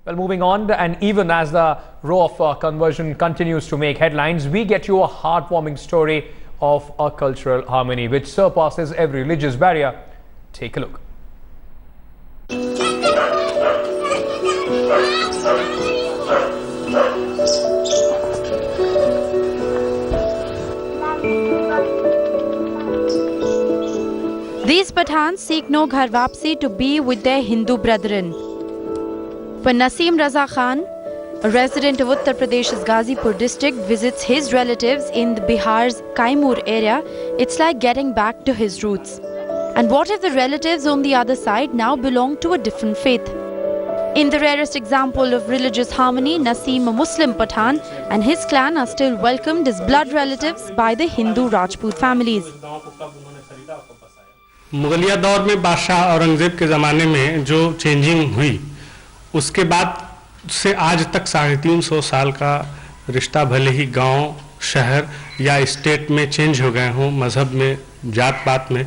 Well, moving on, and even as the row of conversion continues to make headlines, we get you a heartwarming story of a cultural harmony which surpasses every religious barrier. Take a look. These Pathans seek no ghar wapsi to be with their Hindu brethren. When Naseem Raza Khan, a resident of Uttar Pradesh's Ghazipur district, visits his relatives in the Bihar's Kaimur area, it's like getting back to his roots. And what if the relatives on the other side now belong to a different faith? In the rarest example of religious harmony, Naseem, a Muslim Pathan, and his clan are still welcomed as blood relatives by the Hindu Rajput families. मुगलिया दौर में बादशाह औरंगजेब के ज़माने में जो changing हुई, उसके बाद से आज तक 350 साल का रिश्ता भले ही गांव, शहर या स्टेट में चेंज हो गए हों, मज़हब में, जात पात में,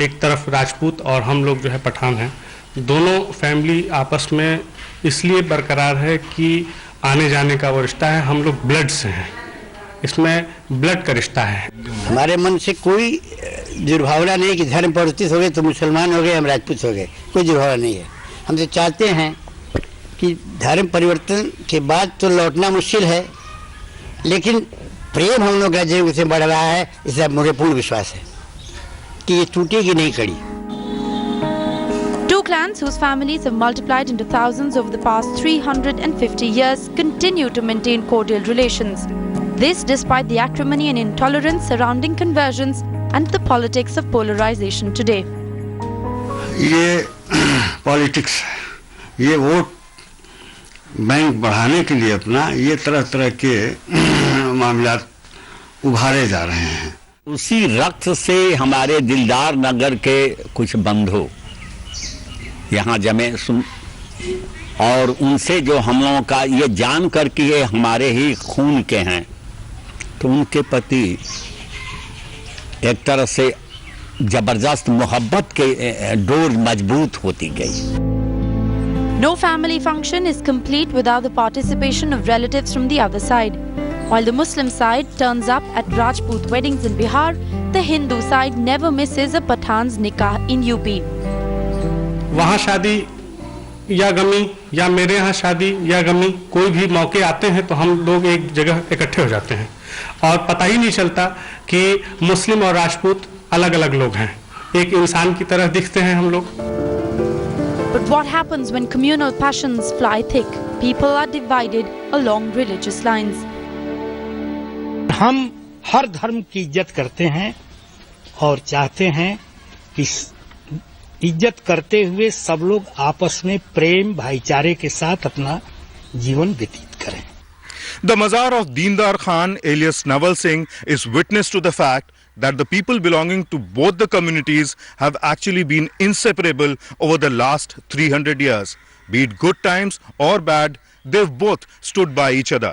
एक तरफ राजपूत और हम लोग जो है पठान हैं, दोनों फैमिली आपस में इसलिए बरकरार है कि आने जाने का वो रिश्ता है, हम लोग ब्लड से हैं, इसमें ब्लड का रिश्ता है। हमारे मन से कोई दुर्भावना नहीं कि धर्म परिवर्तित हो गए तो मुसलमान हो गए, हम राजपूत हो गए, कोई दुर्भावना नहीं है। हम तो चाहते हैं कि धर्म परिवर्तन के बाद तो लौटना मुश्किल है, लेकिन प्रेम हम लोग का जीवन से बढ़ रहा है, इसलिए मुझे पूर्ण विश्वास है कि ये टूटेगी नहीं कड़ी। Two clans whose families have multiplied into thousands over the past 350 years continue to maintain cordial relations. This despite the acrimony and intolerance surrounding conversions and the politics of polarization today. ये politics, ये vote bank बढ़ाने के लिए अपना ये तरह तरह के मामलात उभारे जा रहे हैं। उसी रक्त से हमारे दिलदार नगर के कुछ बंधु यहाँ जमे सुन, और उनसे जो हम लोगों का ये जान कर कि ये हमारे ही खून के हैं, तो उनके प्रति एक तरह से जबरदस्त मोहब्बत के डोर मजबूत होती गई। No family function is complete without the participation of relatives from the other side. While the Muslim side turns up at Rajput weddings in Bihar, the Hindu side never misses a Pathan's nikah in UP. वहाँ शादी या गमी या मेरे यहाँ शादी या गमी, कोई भी मौके आते हैं तो हम लोग एक जगह इकट्ठे हो जाते हैं और पता ही नहीं चलता कि मुस्लिम और राजपूत अलग अलग लोग हैं, एक इंसान की तरह दिखते हैं हम लोग। But what happens when communal passions fly thick? People are divided along religious lines. हम हर धर्म की इज्जत करते हैं और चाहते हैं कि इज्जत करते हुए सब लोग आपस में प्रेम भाईचारे के साथ अपना जीवन व्यतीत करें। The mazar of Deendar Khan alias Naval Singh is witness to the fact that the people belonging to both the communities have actually been inseparable over the last 300 years. Be it good times or bad, they've both stood by each other.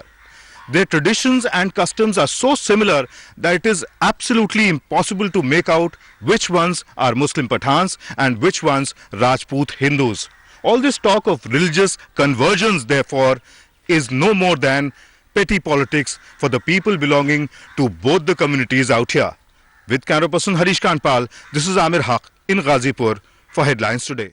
Their traditions and customs are so similar that it is absolutely impossible to make out which ones are Muslim Pathans and which ones Rajput Hindus. All this talk of religious conversions, therefore, is no more than petty politics for the people belonging to both the communities out here. With camera person Harish Kanpal, this is Amir Haq in Ghazipur for Headlines Today.